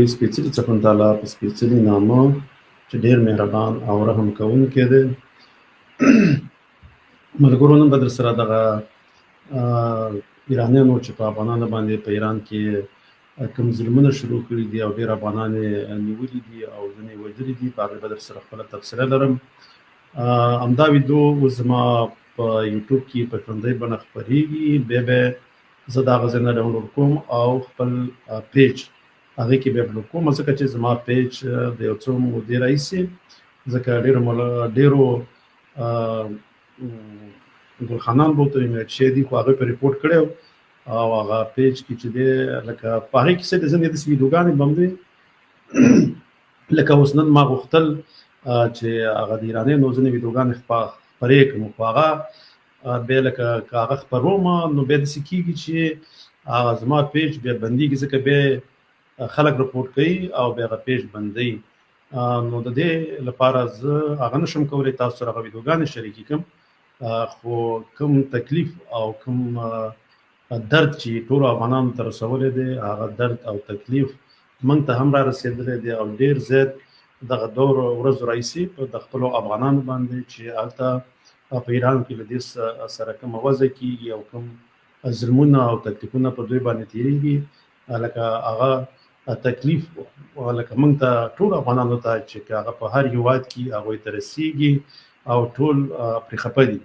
سپېڅلي څپن تعالی په سپېڅلي نامه چې ډېر مهربان او رحم کوونکی دی. ملګرو نن به در سره دغه ایرانیانو چې په افغانانو باندې په ایران کې کوم ظلمونه شروع کړي دي او ډېر افغانان یې نیولي دي او ځینې یې وژلي دي، په هغې به در سره خپله تبصره لرم. همدا ویډیو اوس زما په یوټیوب کې په ژوندۍ بڼه خپرېږي، بیا به زه د هغه ځای نه ډاونلوډ کوم او خپل پیج هغې کې بیا اپلوډ کوم، ځکه چې زما پیج د یو څو مودې راهیسې، ځکه ډېرو ګلخانان به ورته وایي میټ شوي دي، خو هغوی په ریپورټ کړی و او هغه پیج کې چې دی لکه په هغې کې څه دي ځینې داسې ویډیوګانې به هم دي لکه اوس نن ما غوښتل چې هغه د ایرانیانو ځینې ویډیوګانې خپرې کړم، خو هغه بیا لکه که هغه خپروم نو بیا داسې کېږي چې هغه زما پیج بیا بندېږي، ځکه بیا خلک رپورټ کوي او بیا هغه پیج بندوي. نو د دې لپاره زه هغه نشم کولی تاسو سره هغه ویډیوګانې شریکې کړم، خو کوم تکلیف او کوم درد چې ټولو افغانانو ته رسولی دی، هغه درد او تکلیف موږ ته هم را رسېدلی دی او ډېر زیات دغه دور ورځو راهیسې په د خپلو افغانانو باندې چې هلته په ایران کې له دې سره کومه وضع کېږي او کوم ظلمونه او تکلیفونه پر دوی باندې تېرېږي، لکه هغه تکلیف لکه موږ ته ټول افغانانو ته چې هغه په هر هېواد کې هغوی ته رسېږي او ټول پرې خفه دي.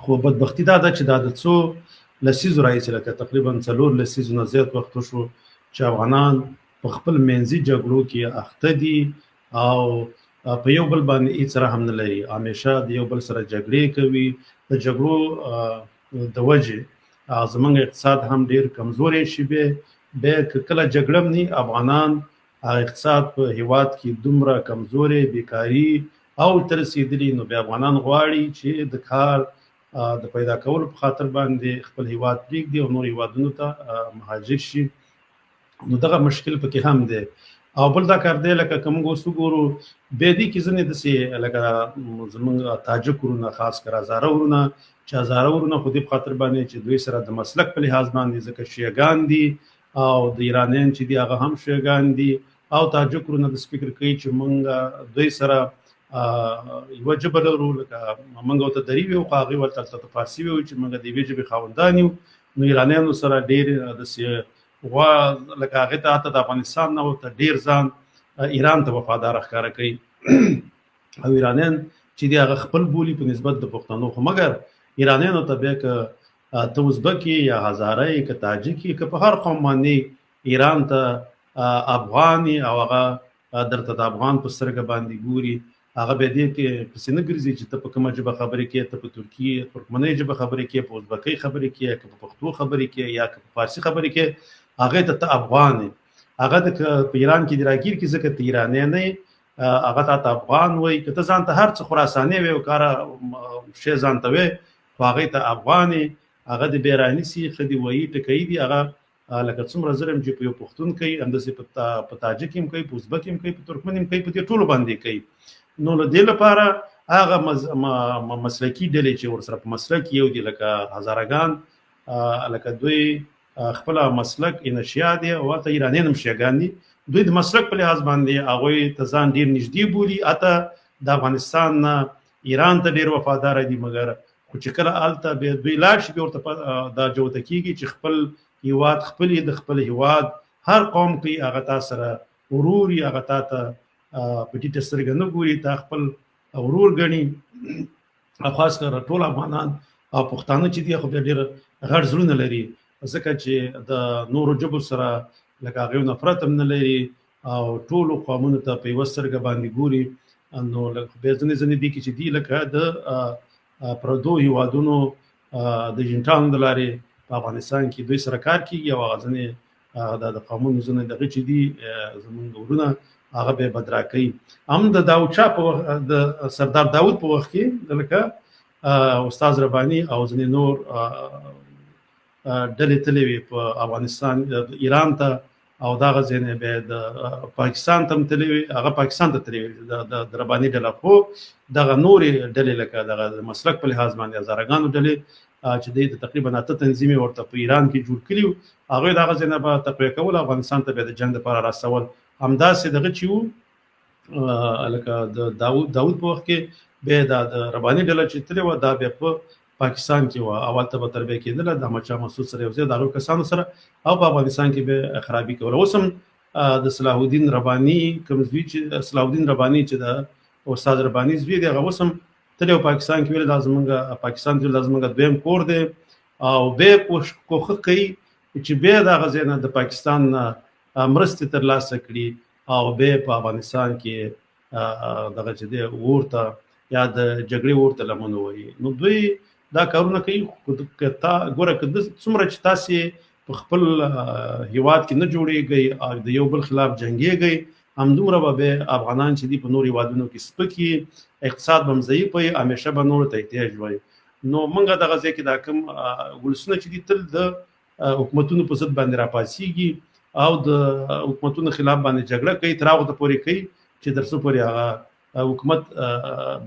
خو بدبختي دا ده چې دا د څو لسیزو راهیسې لکه تقریبا 4 لسیزو نه زیات وخت وشو چې افغانان په خپل منځي جګړو کې اخته دي او په یو بل باندې هېڅ رحم نه لري، همیشه د یو بل سره جګړې کوي. د جګړو د وجې زموږ اقتصاد هم ډېر کمزوری شي، بیا که کله جګړه هم نه افغانان اقتصاد په هېواد کې دومره کمزوری بیکاري او ته رسېدلي، نو بیا افغانان غواړي چې د کار د پیدا کولو په خاطر باندې خپل هېواد پرېږدي او نور هېوادونو ته مهاجر شي. نو دغه مشکل پکې هم دی. او بل دا کار دی لکه که موږ اوس وګورو بیا دې کې ځینې داسې لکه زموږ تاجک ورونه، خاص کر هزاره ورونه چې هزاره ورونه خو دې په خاطر باندې چې دوی سره د مسلک په لحاظ باندې ځکه شیعګان دي او د ایرانیان چې دي هغه هم شیعګان دي، او تاجک ورونه داسې فکر کوي چې موږ دوی سره یوه ژبه لرو، لکه موږ ورته دري ویو خو هغوی ورته فارسي ویو چې موږ د یوې ژبې خاوندان یو. نو ایرانیانو سره ډېر داسې لکه هغې ته حتی د افغانستان نه ورته ډېر ځان ایران ته وفادار ښکاره کوي او ایرانیان چې دي هغه خپل بولي په نسبت د پښتنو. خو مګر ایرانیانو ته بیا که ته ازبک یې یا هزاره یې که تاجک یې که په هر قوم باندې ایران ته افغان یې او هغه درته د افغان په سترګه باندې ګوري، هغه بیا دې کې پسې نه ګرځي چې ته په کومه ژبه خبرې کوې، ته په ترکي ترکمنۍ ژبه خبرې کوې، په ازبکۍ خبرې کوې، که په پښتو خبرې کوې یا که په فارسي خبرې کوې، هغې ته افغان یې. هغه په ایران کې دې راګیر کړي ځکه ته ایرانی نه یې، هغه تا ته افغان وایي. که ته ځان ته هر څه خراساني وایې او کاره شی ځان ته وایې خو هغې ته افغان یې. هغه دې بیا رانیسي ښه دې وایي ټکوي دي، هغه لکه څومره ظلم چې په یو پښتون کوي همداسې په تاجک هم کوي، په ازبک هم کوي، په ترکمن هم کوي، په دې ټولو باندې کوي. نو له دې لپاره هغه مسلکي ډلې چې ورسره په مسلک یو دي لکه هزارهګان، لکه دوی خپل مسلک انشیا دي او حتی ایرانیان هم شیعګان دي، دوی د مسلک په لحاظ باندې هغوی ته ځان ډېر نږدې بولي، حتی د افغانستان نه ایران ته ډېر وفاداره دي. مګر خو چې کله هلته بیا دوی لاړ شي بیا ورته دا جوته کېږي چې خپل هېواد خپل یې، د خپل هېواد هر قوم کوي هغه تا سره ورور یي، هغه تا ته په ټیټه سترګه نه ګوري، تا خپل ورور ګڼي. او خاص کر ټول افغانان او پښتانه چې دي خو بیا ډېر غټ زړونه لري، ځکه چې د نورو ژبو سره لکه هغوی نفرت هم نه لري او ټولو قومونو ته په یوه سترګه باندې ګوري. نو بیا ځینې دي کې چې دي لکه د پردو هېوادونو د ایجنټانو د لارې په افغانستان کې دوی سره کار کېږي او هغه ځینې د قومونو ځینې دغه چې دي زموږ ورونه هغه به بدرا کوي. هم د داود شاه په وخت، د سردار داود په وخت کې لکه استاد رباني او ځینې نور ډلې تللې وې په افغانستان ایران ته او دغه ځای نه بیا د پاکستان ته هم تللې وې، هغه پاکستان ته تللې وې د رباني ډله. خو دغه نورې ډلې لکه دغه مسلک په لحاظ باندې هزارهګانو ډلې چې د تقریبا 8 تنظیم ورته په ایران کې جوړ کړیو هغه دغه ځنه به تقویه کول افغانستان ته د جنگ لپاره راسول همداسې دغه چې لکه د داوود په وخت کې به د رباني ډله چې تللی وه دا بیا په پاکستان کې وه اول ته به تربیه کېدله د احمدشاه مسعود سره یو ځای د هغو کسانو سره او په افغانستان کې به خرابي کوله اوس هم د صلاح الدین رباني کوم زوی چې صلاح الدین رباني چې د استاد رباني زوی دی هغه اوس هم تللی پاکستان کې ویل دا زمونږ پاکستان کې دا زمونږ دویم کور دی او به کوښښ کوي چې به دغه ځای نه د پاکستان مرستې ترلاسه کړي او به په افغانستان کې دغه چې دی ورته یا د جګړې ورته لمن ووهي نو دوی دا کارونه کوي ګوره که څومره چې تاسې په خپل هیواد کې نه جوړېږئ او د یو بل خلاف جنګېږئ همدومره به افغانان چې دي په نورو هیوادونو کې سپکي اقتصاد به هم ضعیف وي همیشه به نورو ته احتیاج وي نو موږ دغه ځای کې دا کوم ولسونه چې دي تل د حکومتونو په ضد باندې راپاڅېږي او د حکومتونو خلاف باندې جګړه کوي تر هغو ته پورې کوي چې تر څو پورې هغه حکومت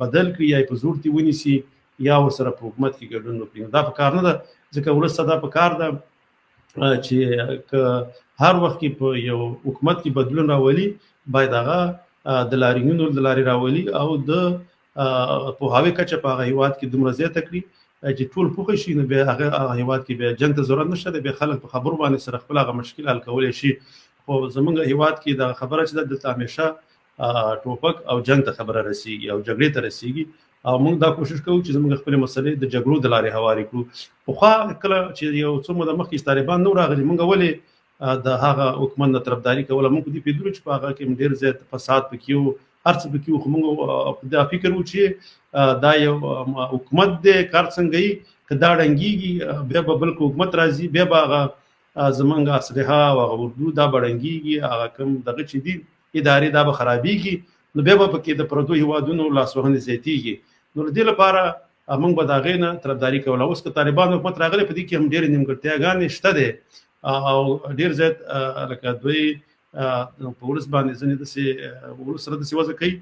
بدل کړي یا په زور دې ونیسي یا ورسره په حکومت کې ګډون وکړي دا په کار نه ده ځکه ولس ته دا په کار ده چې که هر وخت کې په یو حکومت کې بدلون راولي باید هغه د لاریونونو د لارې راولي او د پوهاوي کچه په هغه هیواد کې دومره زیاته کړي چې ټول پوه شي نو بیا هغه هیواد کې بیا جنګ ته ضرورت نشته بیا خلک په خبرو باندې سره خپل هغه مشکل حل کولی شي خو زمونږ هیواد کې دا خبره چې دلته همیشه ټوپک او جنگ ته خبره رسیږي او جګړې ته رسیږي او موږ دا کوشش کوو چې زموږ خپل مسلې د جګړو د لارې هواري کړو خو کله چې یو څو موده مخکې طالبان نو راغلي موږ ولې د هغه حکومت نه طرفداري کوله موږ دې پیدلو چې په هغه کې ډېر زیات فساد پکې وو هر څه پکې وو خو موږ دا فکر وو چې دا یو حکومت دی کار څنګه یي که دا ړنګېږي بیا به بل حکومت راځي بیا به هغه زمونږ اسلحه او هغه اردو دا به ړنګېږي هغه کوم دغه چې دي ادارې دا به خرابېږي نو بیا به پکې د پردو هیوادونو لاسوهنې زیاتېږي نو دې لپاره موږ به د هغې نه طرفداري کوله اوس که طالبان حکومت راغلی په دې کې هم ډېرې نیمګړتیاګانې شته دی او ډېر زیات لکه دوی په ولس باندې ځینې داسې ولس سره داسې وضع کوي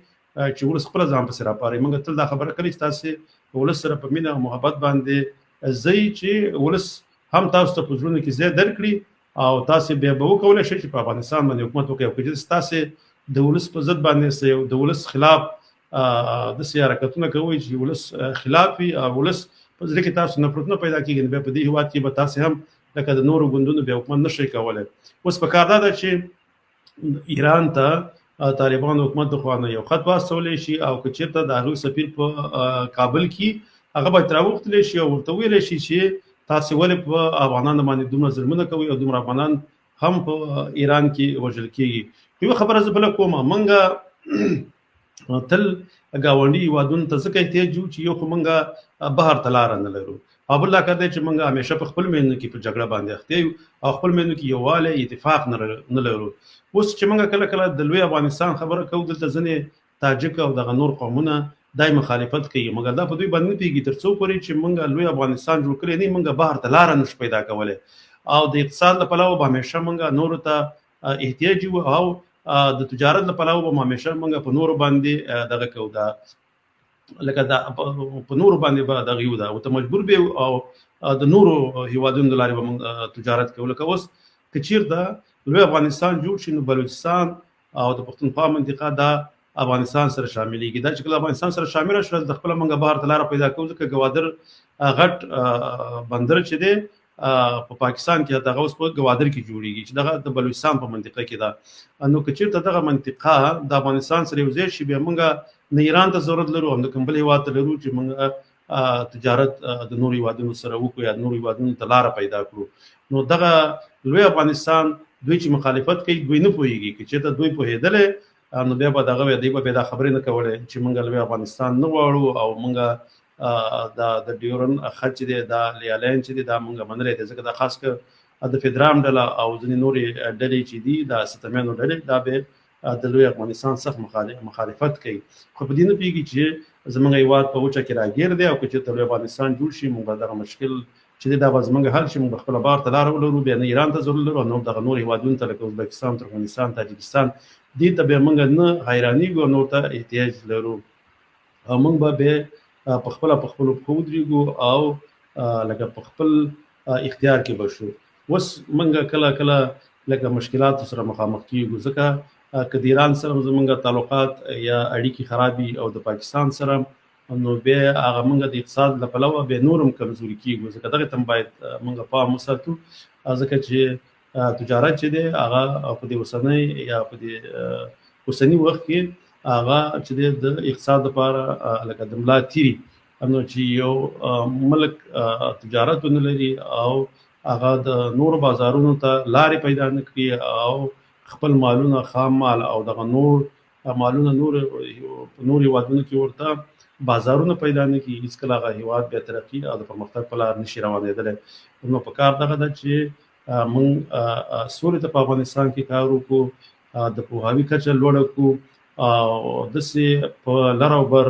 چې ولس خپله ځان پسې راپاروي موږ تل دا خبره کوي چې تاسې ولس سره په مینه او محبت باندې ځئ چې ولس هم تاسو ته په زړونو کې ځای درکړي او تاسې بیا به وکولی شئ چې په افغانستان باندې حکومت وکړئ او که چې تاسې د ولس په ضد باندې د ولس خلاف داسې حرکتونه کوئ چې ولس خلاف وي او ولس په زړه کې تاسو نفرتونه پیدا کېږي نو بیا په دې هېواد کې به تاسې هم لکه د نورو ګوندونو بیا حکومت نشئ کولی اوس پکار دا ده چې ایران ته طالبانو حکومت د خوا نه یو خط واستولی شي او که چېرته د هغوی سفیر په کابل کې هغه باید راوغوښتلی شي او ورته ویلی شي چې تاسې ولې په افغانانو باندې دومره ظلمونه کوئ او دومره افغانان هم په ایران کې وژل کېږي یوه خبره زه بله کومه موږ تل ګاونډي هیوادونو ته ځکه احتیاج یو چې یو خو موږ بهر ته لاره نه لرو او بل دا کار دی چې موږ همیشه په خپل مینو کې په جګړه باندې اخته یو او خپل مینو کې یووالی اتفاق نه لرو اوس چې موږ کله کله د لوی افغانستان خبره کوو دلته ځینې تاجک او دغه نور قومونه دای مخالفت کوي مګر دا په دوی باندې نه پوهېږي تر څو پورې چې موږ لوی افغانستان جوړ کړی نه موږ بهر ته لاره نشو پیدا کولی او د اقتصاد له پلوه به همیشه موږ نورو ته احتیاج یو او د تجارت له پلوه به همیشه موږ په نورو باندې دغه کوو دا لکه دا په نورو باندې به دغه یو دا او ته مجبور به او د نورو هیوادونو د لارې به موږ تجارت کوو لکه اوس که چېرته لوی افغانستان جوړ شي نو بلوچستان او د پښتونخوا منطقه دا افغانستان سره شاملېږي دا چې کله افغانستان سره شامله شول د خپله موږ بهر ته لاره پیدا کوو ځکه ګوادر غټ بندر چې دی په پاکستان کې دغه اوس په ګوادر کې جوړیږي چې دغه د بلوچستان په منطقه کې ده نو که چېرته دغه منطقه د افغانستان سره یو ځای شي بیا موږ نه ایران ته ضرورت لرو هم د کوم بل هېواد ته لرو چې موږ تجارت د نورو هېوادونو سره وکړو یا د نورو هېوادونو ته لاره پیدا کړو نو دغه لوی افغانستان دوی چې مخالفت کوي دوی نه پوهېږي که چېرته دوی پوهېدلی نو بیا به دغه دوی به بیا دا خبرې نه کولې چې موږ لوی افغانستان نه غواړو او موږ د ډیورن خط چې دی دا لیالاین چې دی دا موږ منلی دی ځکه دا خاص که د فدرام ډله او ځینې نورې ډلې چې دي دا ستمیانو ډلې دا به د لوی افغانستان سخت مخالفت کوي خو په دې نه پوهېږي چې زموږ هېواد په وچه کې راګیر دی او که چېرته لوی افغانستان جوړ شي موږ دغه مشکل چې دی دا به زموږ حل شي موږ خپله بهر ته لاره ولرو بیا نه ایران ته ضرور لرو نور دغه نور هېوادونو ته لکه ازبکستان ترکمنستان تاجکستان دې ته بیا موږ نه حیرانېږو او نور ته احتیاج لرو او موږ به بیا په خپلو پښو ودرېږو او لکه په خپل اختیار کې بشو. وس منګه کله کله لکه مشکلات سره مخامخ کیږو، ځکه که د ایران سره زمونږ تعلقات یا اړیکې خرابي او د پاکستان سره، نو بیا هغه منګه د اقتصاد له پلوه بیا نورم کمزوري کیږو. ځکه دغه ته باید منګه پام وساتو، ځکه چې تجارت چې دی هغه په دې اوسنۍ یا په دې اوسني وخت کې هغه چې د اقتصاد لپاره لکه د ملا تیري، نو چې یو ملک تجارت ونه لري او هغه د نور بازارونو ته لارې پیدا نه کړي او خپل مالونه خام مال او دغه نور مالونه نور هیوادونو کې ورته بازارونه پیدا نه کړي، هیڅکله هغه هیواد بیا ترقي او د پرمختګ په لار نشي روانېدلی. نو په کار دغه ده چې موږ سولې ته په افغانستان کې کار وکړو، د پوهاوي کچه لوړه کړو او داسې په لر او بر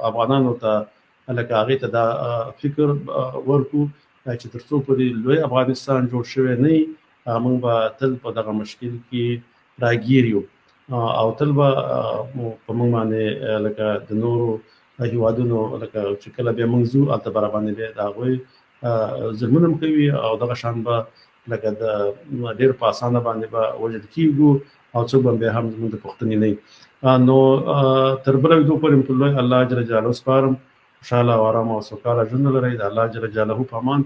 افغانانو ته لکه هغې ته دا فکر ورکړو چې تر څو پورې لوی افغانستان جوړ شوی نه وي، موږ به تل په دغه مشکل کې راګیر یو او تل به په موږ باندې لکه د نورو هیوادونو لکه چې کله بیا موږ ځو هلته به راباندې بیا د هغوی ظلمونه هم کوي او دغه شان به لکه د ډېر په اسانه باندې به وژل کېږو او څوک به بیا هم زموږ د پوښتنې نه وي. نو تر بله ویدو پورې په لوی الله جل جلاله سپارم. خوشحاله او ارامه او سوکاله ژوند ولرئ. د الله جل جلاله په امان.